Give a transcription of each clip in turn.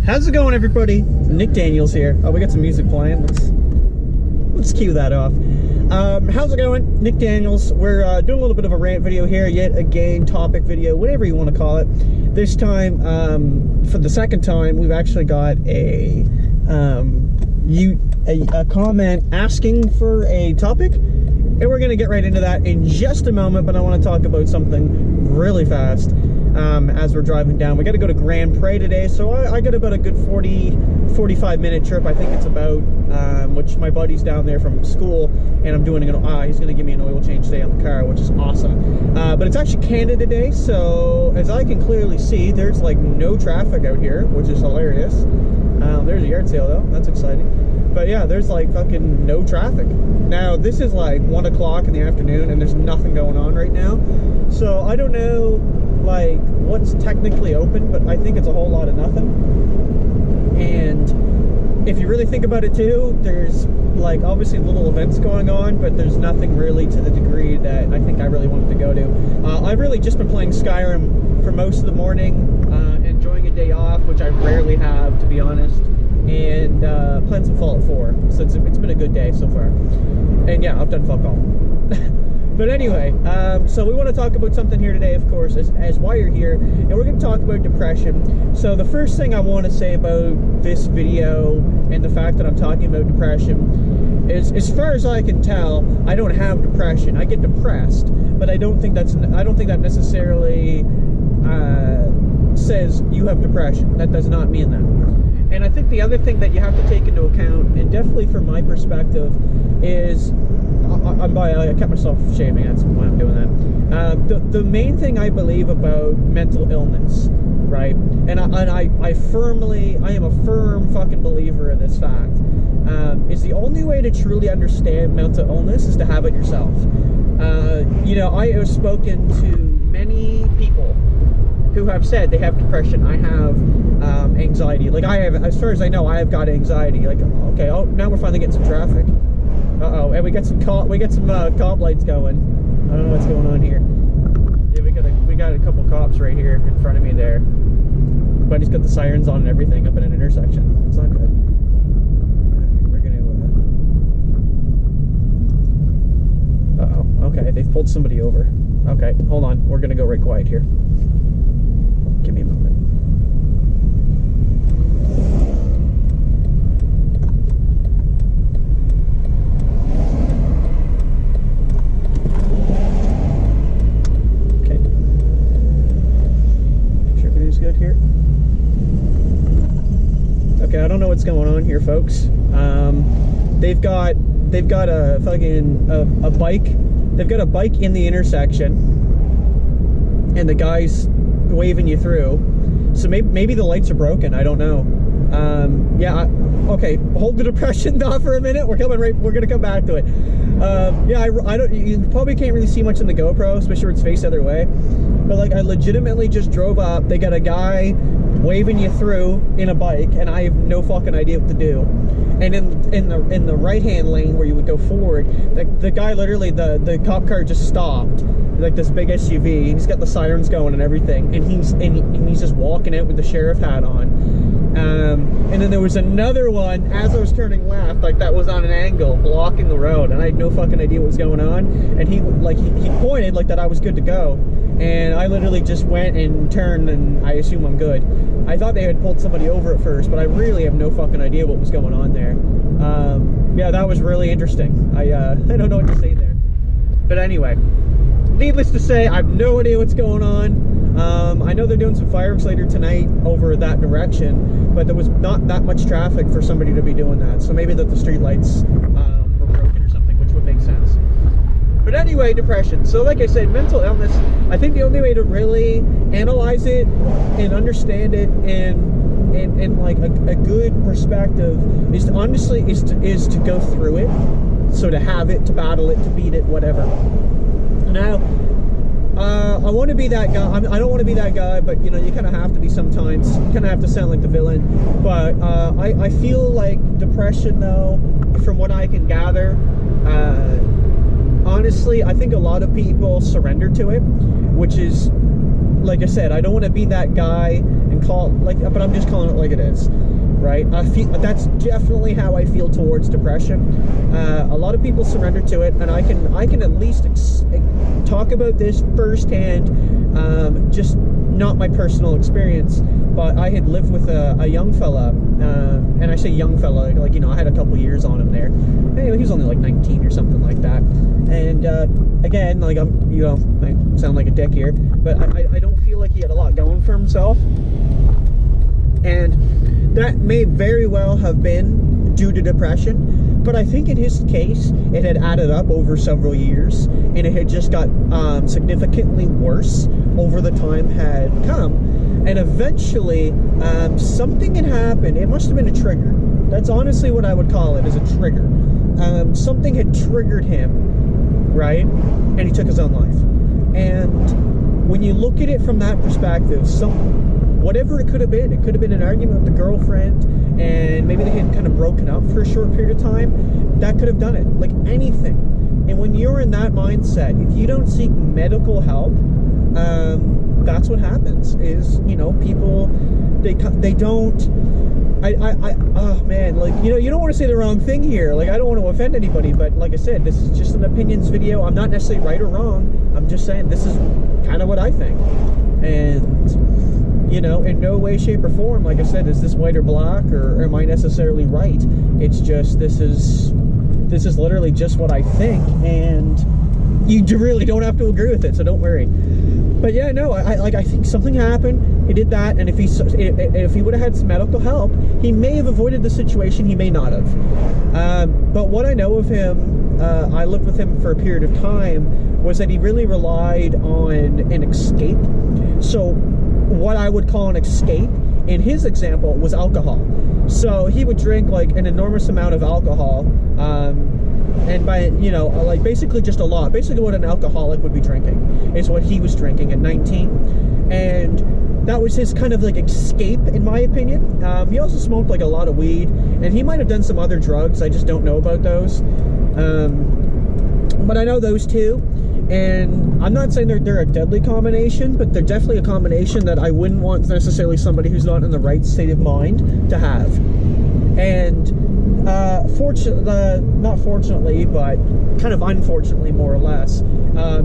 How's it going, everybody? Nick Daniels here. Oh, we got some music playing. Let's cue that off. How's it going? Nick Daniels. We're doing a little bit of a rant video here, yet again, topic video, whatever you want to call it. This time, for the second time, we've actually got a comment asking for a topic, and we're going to get right into that in just a moment, but I want to talk about something really fast. As we're driving down, we got to go to Grand Prairie today, so I got about a good 45 minute trip. I think it's about, which my buddy's down there from school, and I'm doing he's going to give me an oil change today on the car, which is awesome. But it's actually Canada Day, so as I can clearly see, there's like no traffic out here, which is hilarious. There's a yard sale though, that's exciting. But yeah, there's like fucking no traffic. Now this is like 1 o'clock in the afternoon and there's nothing going on right now. So I don't know like what's technically open, but I think it's a whole lot of nothing. And if you really think about it too, there's like obviously little events going on, but there's nothing really to the degree that I think I really wanted to go to. I've really just been playing Skyrim for most of the morning, enjoying a day off, which I rarely have, to be honest, and playing some Fallout 4. So it's been a good day so far. And yeah, I've done fuck all. But anyway, so we want to talk about something here today, of course, as why you're here, and we're going to talk about depression. So the first thing I want to say about this video and the fact that I'm talking about depression is, as far as I can tell, I don't have depression. I get depressed, but I don't think that necessarily says you have depression. That does not mean that. And I think the other thing that you have to take into account, and definitely from my perspective, is I kept myself shaving, that's why I'm doing that. The main thing I believe about mental illness, right? And I am a firm fucking believer in this fact, is the only way to truly understand mental illness is to have it yourself. You know, I have spoken to many people who have said they have depression. I have anxiety. Like I have, as far as I know, I have got anxiety. Like, okay, oh, now we're finally getting some traffic. Uh-oh, and we got some cop lights going. I don't know what's going on here. Yeah, we got a couple cops right here in front of me there. But he's got the sirens on and everything up in an intersection. It's not good. We're gonna uh-oh, okay, they've pulled somebody over. Okay, hold on, we're gonna go right quiet here. Give me a moment. Good here. Okay, I don't know what's going on here, folks. They've got a fucking a bike. They've got a bike in the intersection, and the guy's waving you through. So maybe the lights are broken. I don't know. Yeah. Okay, hold the depression off for a minute. We're gonna come back to it. Yeah, I don't. You probably can't really see much in the GoPro, especially when it's faced the other way. But like, I legitimately just drove up. They got a guy waving you through in a bike, and I have no fucking idea what to do. And in the right hand lane where you would go forward, the guy literally, the cop car just stopped, like this big SUV. He's got the sirens going and everything, and he's just walking out with the sheriff hat on. And then there was another one as I was turning left, like that was on an angle blocking the road, and I had no fucking idea what was going on. And he pointed like that I was good to go, and I literally just went and turned, and I assume I'm good. I thought they had pulled somebody over at first, but I really have no fucking idea what was going on there. Yeah, that was really interesting. I don't know what to say there. But anyway, needless to say, I have no idea what's going on. I know they're doing some fireworks later tonight over that direction, but there was not that much traffic for somebody to be doing that. So maybe that the street lights were broken or something, which would make sense. But anyway, depression. So like I said, mental illness, I think the only way to really analyze it and understand it in like a good perspective is to honestly is to go through it. So to have it, to battle it, to beat it, whatever. Now, I want to be that guy. I don't want to be that guy, but you know, you kind of have to be sometimes. You kind of have to sound like the villain. But I feel like depression, though, from what I can gather, honestly, I think a lot of people surrender to it, which is like I said, I don't want to be that guy and call like, but I'm just calling it like it is, right? I feel that's definitely how I feel towards depression. A lot of people surrender to it, and I can at least talk about this firsthand, just not my personal experience, but I had lived with a young fella, and I say young fella, like, you know, I had a couple years on him there. Anyway, he was only like 19 or something like that, and again, like, I'm, you know, I sound like a dick here, but I don't feel like he had a lot going for himself, and that may very well have been due to depression, but I think in his case, it had added up over several years, and it had just got significantly worse over the time had come, and eventually something had happened. It must have been a trigger. That's honestly what I would call it, is a trigger. Something had triggered him, right? And he took his own life. And when you look at it from that perspective, whatever it could have been an argument with the girlfriend, and maybe they had kind of broken up for a short period of time. That could have done it, like anything. And when you're in that mindset, if you don't seek medical help, that's what happens. Is, you know, people, they don't. Oh man, like, you know, you don't want to say the wrong thing here. Like, I don't want to offend anybody, but like I said, this is just an opinions video. I'm not necessarily right or wrong. I'm just saying this is kind of what I think. And, you know, in no way, shape, or form, like I said, is this white or black, or am I necessarily right? It's just, this is literally just what I think, and you really don't have to agree with it, so don't worry. But yeah, no, I think something happened. He did that, and if he would have had some medical help, he may have avoided the situation. He may not have. But what I know of him, I lived with him for a period of time, was that he really relied on an escape. So what I would call an escape, in his example, was alcohol. So he would drink like an enormous amount of alcohol, and by, you know, like basically just a lot. Basically what an alcoholic would be drinking is what he was drinking at 19. And that was his kind of like escape, in my opinion. He also smoked like a lot of weed, and he might have done some other drugs. I just don't know about those. But I know those two. And I'm not saying they're a deadly combination, but they're definitely a combination that I wouldn't want necessarily somebody who's not in the right state of mind to have. And not fortunately, but kind of unfortunately, more or less,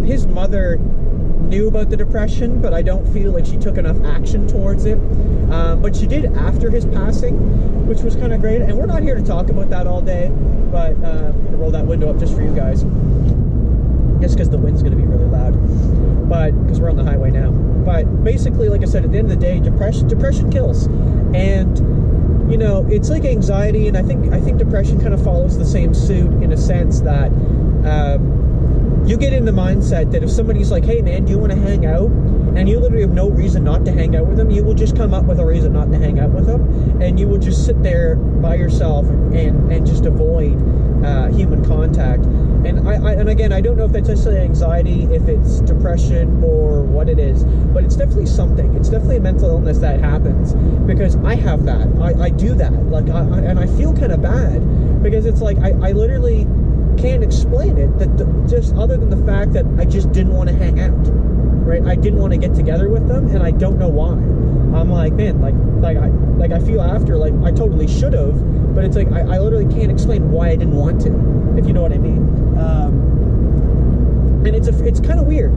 his mother knew about the depression, but I don't feel like she took enough action towards it. But she did after his passing, which was kind of great. And we're not here to talk about that all day, but I'm going to roll that window up just for you guys. Just because the wind's going to be really loud, but because we're on the highway now. But basically, like I said, at the end of the day, depression kills, and you know, it's like anxiety, and I think depression kind of follows the same suit, in a sense that you get in the mindset that if somebody's like, hey man, do you want to hang out, and you literally have no reason not to hang out with them, you will just come up with a reason not to hang out with them, and you will just sit there by yourself and just avoid human contact. And again, I don't know if that's necessarily anxiety, if it's depression, or what it is, but it's definitely something. It's definitely a mental illness that happens, because I have that. I do that, like, and I feel kind of bad, because it's like I literally can't explain it. Just other than the fact that I just didn't want to hang out, right? I didn't want to get together with them, and I don't know why. I'm like, man, like I feel after, like I totally should have, but it's like I literally can't explain why I didn't want to, if you know what I mean. And it's kind of weird.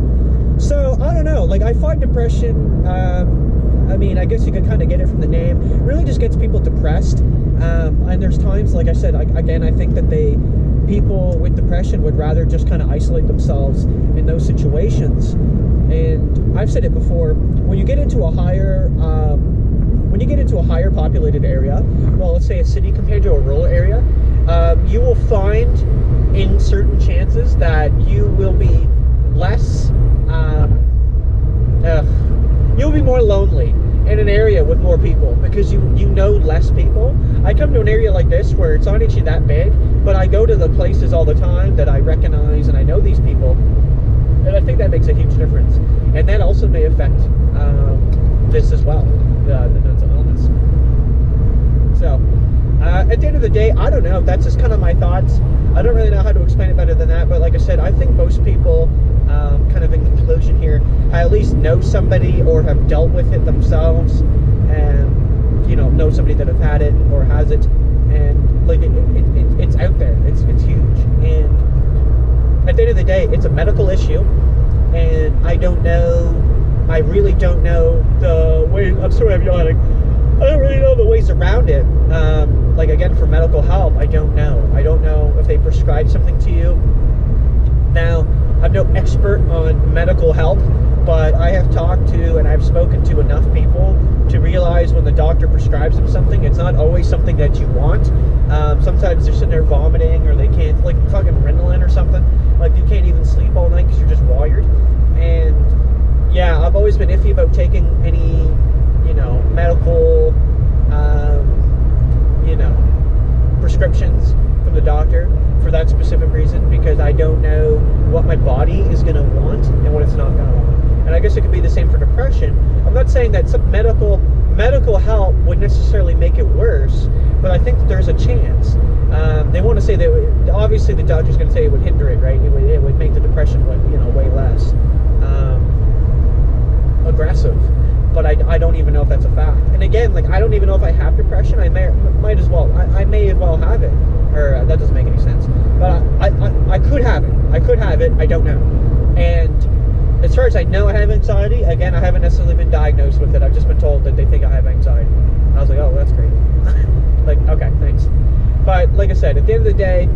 So I don't know, like I find depression, I mean, I guess you could kind of get it from the name, it really just gets people depressed. And there's times, like I said, again, I think that people with depression would rather just kind of isolate themselves in those situations. And I've said it before, when you get into a higher populated area, well, let's say a city compared to a rural area, you will find in certain chances that you will be less, you'll be more lonely in an area with more people, because you know less people. I come to an area like this where it's not actually that big, but I go to the places all the time that I recognize and I know these people, and I think that makes a huge difference. And that also may affect this as well, the mental illness. So at the end of the day, I don't know, that's just kind of my thoughts. I don't really know how to explain it better than that, but like I said, I think most people kind of in conclusion here, I at least know somebody or have dealt with it themselves, and, you know somebody that have had it or has it, and like it's out there. It's huge, and at the end of the day, it's a medical issue, and I really don't know the way. I'm sorry, I'm yawning. I don't really know the ways around it. Like, again, for medical help, I don't know if they prescribe something to you. Now, I'm no expert on medical help, but I have talked to and I've spoken to enough people to realize when the doctor prescribes them something, it's not always something that you want. Sometimes they're sitting there vomiting, or they can't, like fucking Ritalin or something. Like, you can't even sleep all night because you're just wired. And yeah, I've always been iffy about taking any, medical, prescriptions from the doctor for that specific reason, because I don't know what my body is going to want and what it's not going to want. And I guess it could be the same for depression. I'm not saying that some medical help would necessarily make it worse, but I think that there's a chance. They want to say that, obviously the doctor's going to say it would hinder it, right? It would make the depression way less aggressive. But I don't even know if that's a fact. And again, like, I don't even know if I have depression. I might as well. I may as well have it. Or that doesn't make any sense. But I could have it. I could have it. I don't know. And as far as I know, I have anxiety. Again, I haven't necessarily been diagnosed with it. I've just been told that they think I have anxiety. I was like, oh, that's great. Like, okay, thanks. But like I said, at the end of the day,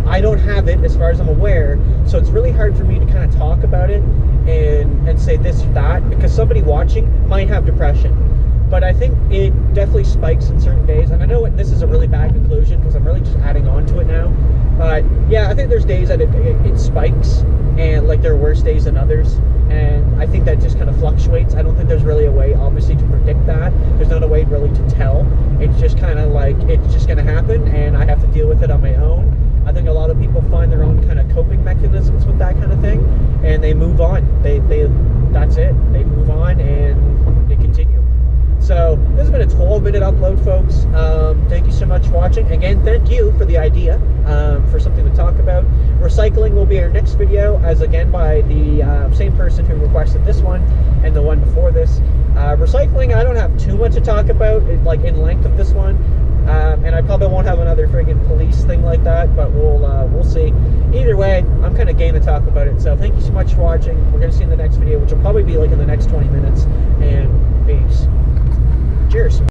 I don't have it as far as I'm aware. So it's really hard for me to kind of talk about it and say this or that, because somebody watching might have depression. But I think it definitely spikes in certain days. And I know this is a really bad conclusion because I'm really just adding on to it now. But yeah, I think there's days that it spikes, and like there are worse days than others. And I think that just kind of fluctuates. I don't think there's really a way, obviously, to predict that. There's not a way really to tell. It's just kind of like, it's just going to happen, and I have to deal with it on my own. I think a lot of people find their own kind of coping mechanisms with that kind of thing, and they move on. That's it. They move on, and they continue. So this has been a 12-minute upload, folks. Thank you so much for watching. Again, thank you for the idea, for something to talk about. Recycling will be our next video, as again by the same person who requested this one and the one before this. Recycling, I don't have too much to talk about, like in length of this one. And I probably won't have another friggin' police thing like that, but we'll see. Either way, I'm kind of game to talk about it. So thank you so much for watching. We're going to see you in the next video, which will probably be like in the next 20 minutes. And peace. Cheers.